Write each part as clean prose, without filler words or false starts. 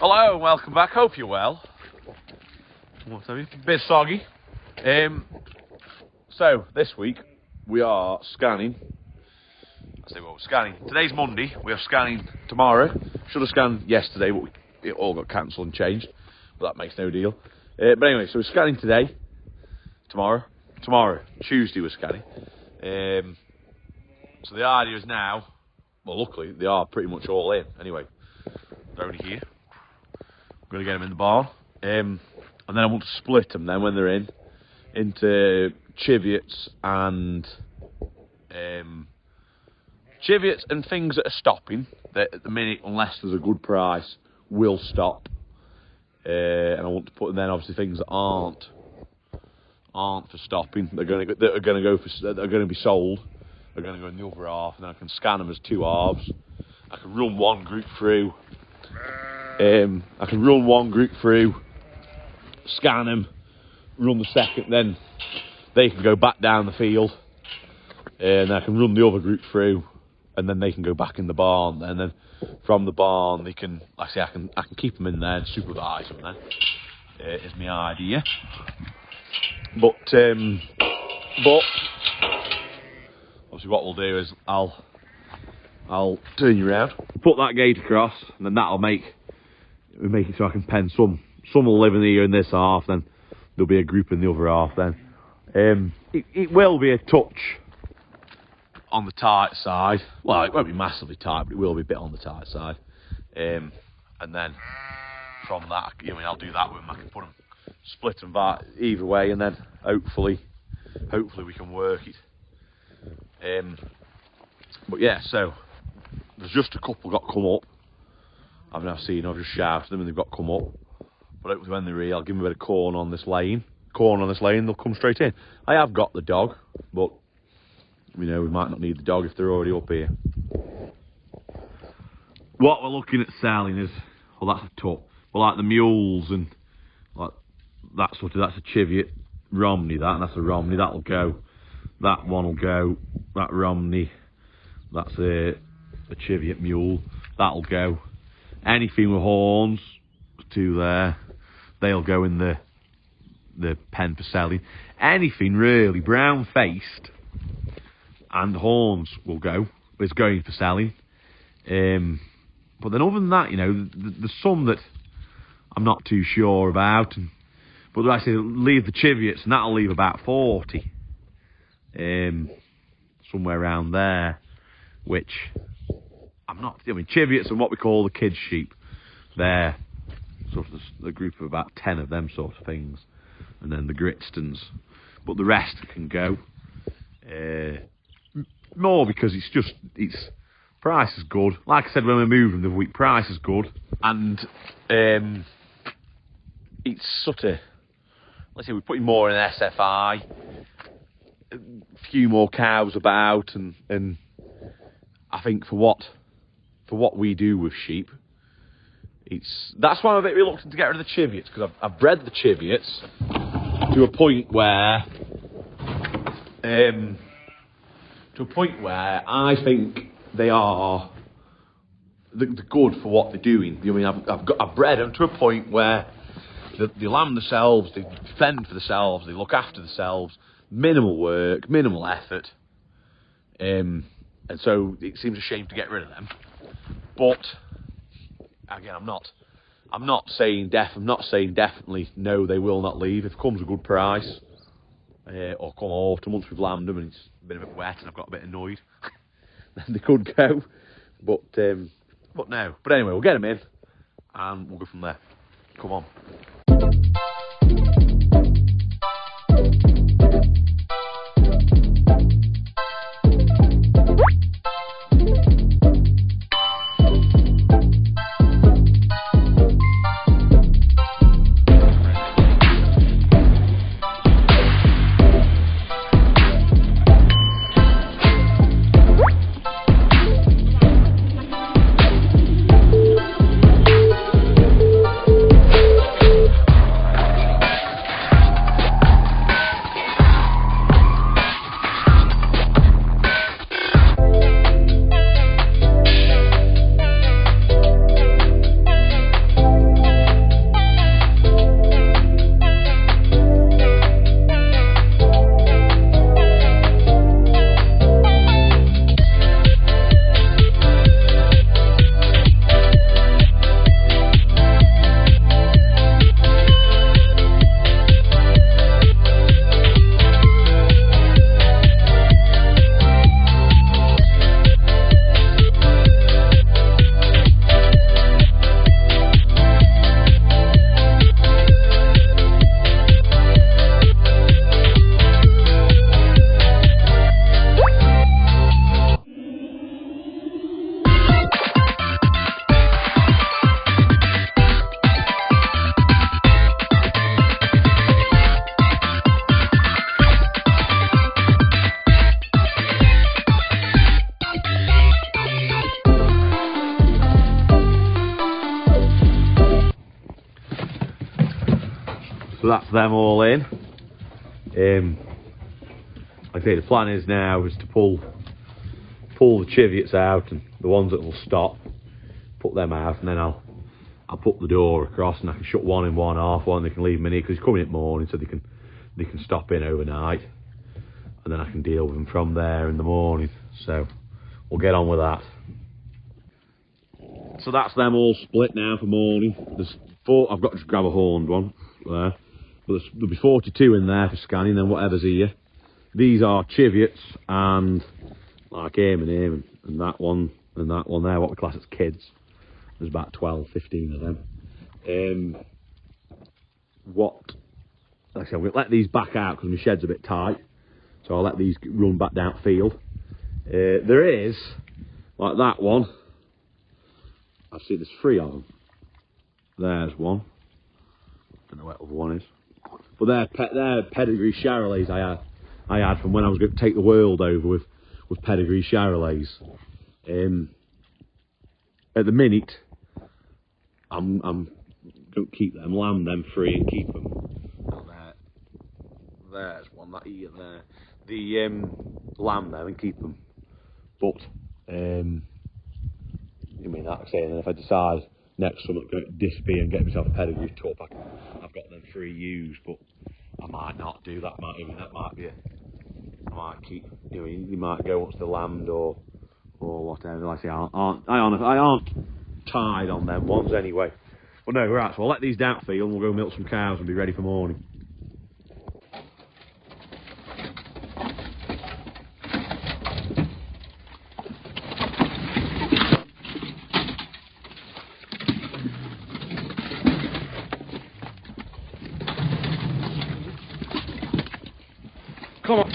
Hello and welcome back. Hope you're well. Bit soggy. So this week we are scanning. I say what we're scanning. Today's Monday. We are scanning tomorrow. Should have scanned yesterday, but it all got cancelled and changed. But that makes no deal. But anyway, so we're scanning today. Tomorrow, Tuesday we're scanning. So the idea is now. Well, luckily they are pretty much all in. Anyway, they're only here. I'm going to get them in the barn. And then I want to split them then when they're in into chiviots and things that are stopping that at the minute, unless there's a good price, will stop. And I want to put in then obviously things that aren't for stopping. That are going to be sold. They're going to go in the other half, and then I can scan them as two halves. I can run one group through. Scan them, run the second, then they can go back down the field, and I can run the other group through, and then they can go back in the barn. And then from the barn, they can, like I say, I can keep them in there and supervise them. Then is my idea. But obviously, what we'll do is I'll turn you around, put that gate across, and then that'll make it so I can pen some. Some will live in here in this half, then there'll be a group in the other half. Then it will be a touch on the tight side. Well, it won't be massively tight, but it will be a bit on the tight side. And then from that, I'll do that with them. I can put them, split them either way, and then hopefully we can work it. But yeah, so there's just a couple got come up. I've just shouted them and they've got come up. But hopefully when they're here, I'll give them a bit of corn on this lane. They'll come straight in. I have got the dog, but we might not need the dog if they're already up here. What we're looking at selling is, well, that's a tup. Well, like the mules and like that sort of, that's a Cheviot Romney, that's a Romney, that'll go. That one will go. That Romney, that's a Cheviot mule, that'll go. Anything with horns to there, they'll go in the pen for selling. Anything really brown faced and horns is going for selling. But then other than that, there's some that I'm not too sure about. But like I say, leave the Chiviots, and that'll leave about 40. Somewhere around there, which Chiviots and what we call the kids sheep, they're sort of a group of about 10 of them sort of things, and then the Gritstons, but the rest can go. More because it's price is good. Like I said when we moved them the week, price is good, and it's sort of, let's say we're putting more in SFI, a few more cows about, and I think for what we do with sheep, that's why I'm a bit reluctant to get rid of the Chiviots, because I've bred the Chiviots to a point where I think they are they're good for what they're doing. I've bred them to a point where they lamb themselves, they fend for themselves, they look after themselves, minimal work, minimal effort, and so it seems a shame to get rid of them. But again, I'm not saying definitely no, they will not leave. If it comes a good price, or come autumn, once we've lambed them and it's been a bit wet and I've got a bit annoyed, then they could go. But no. But anyway, we'll get them in and we'll go from there. Come on. So that's them all in. Like I say, the plan is now is to pull the chivets out, and the ones that will stop, put them out, and then I'll put the door across, and I can shut one in, one off, one they can leave them in here because it's coming in the morning, so they can stop in overnight, and then I can deal with them from there in the morning. So we'll get on with that. So that's them all split now for morning. There's 4. I've got to grab a horned one there, but there'll be 42 in there for scanning, then whatever's here. These are chivets and like aim and that one there, what we class as kids. There's about 12, 15 of them. Like I said, we'll let these back out because my shed's a bit tight, so I'll let these run back down field. There is, like that one, I see there's 3 of them. There's one. Don't know where the other one is. But they're pedigree Charolais I had from when I was going to take the world over with pedigree Charolais. At the minute, I'm going to keep them, lamb them free and keep them. There's one, that here there. The lamb them and keep them. But you mean that? Like I say, and then if I decide next summer to disappear and get myself a pedigree tup, I've got them 3 used, but I might not do that. That might be I might keep. You might go once they're lambed or whatever. Like I say, I aren't tied on them ones anyway. But no, right. So I'll let these down field, and we'll go milk some cows and be ready for morning. Come on.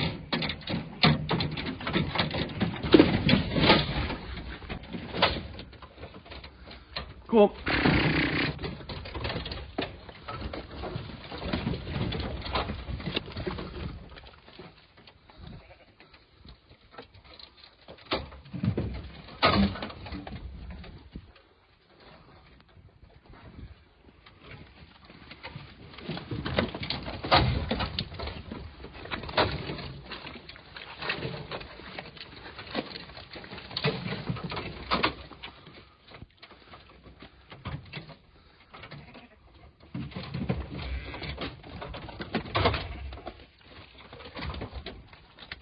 Come on.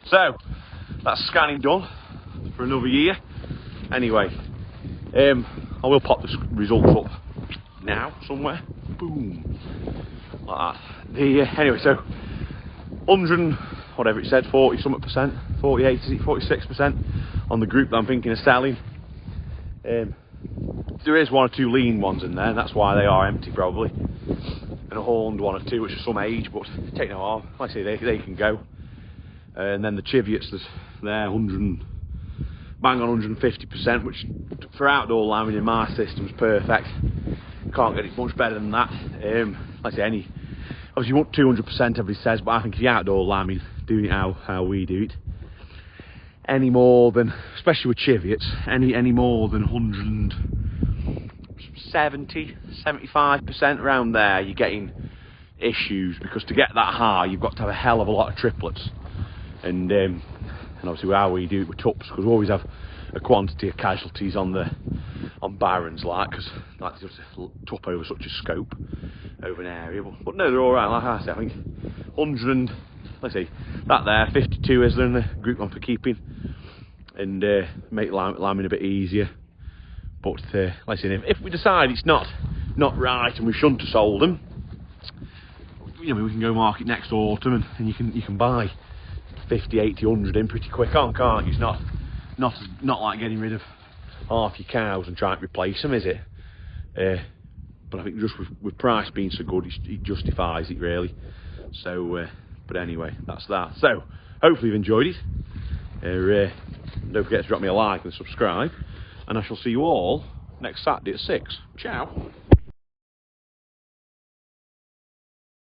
So, that's scanning done for another year. Anyway, I will pop the results up now somewhere. Boom, like that. Anyway, so 100, whatever it said, 40 something percent, 48, is it 46% on the group that I'm thinking of selling. There is 1 or 2 lean ones in there, and that's why they are empty probably. And a horned 1 or 2, which is some age, but take no harm. Like I say, they can go. And then the chivets, they're 100, bang on 150%, which for outdoor lambing in my system is perfect. Can't get it much better than that. Like I say, obviously you want 200%, everybody says, but I think if you're outdoor lambing, doing it how we do it, any more than, especially with chivets, any more than 170, 75% around there, you're getting issues, because to get that high, you've got to have a hell of a lot of triplets. And obviously how we do it with tups, because we always have a quantity of casualties on barrens, because like just tup over such a scope over an area. But no, they're all right. Like I said, I think 100 and let's see, that there 52 is there in the group one for keeping, and make lambing a bit easier. But like I said, if we decide it's not right and we shouldn't have sold them, we can go market next autumn, and you can buy 50, 80, 100 in pretty quick on, can't you? It's not like getting rid of half your cows and trying to replace them, is it? But I think just with price being so good, it justifies it really. So, but anyway, that's that. So, hopefully you've enjoyed it. Don't forget to drop me a like and subscribe, and I shall see you all next Saturday at 6. Ciao.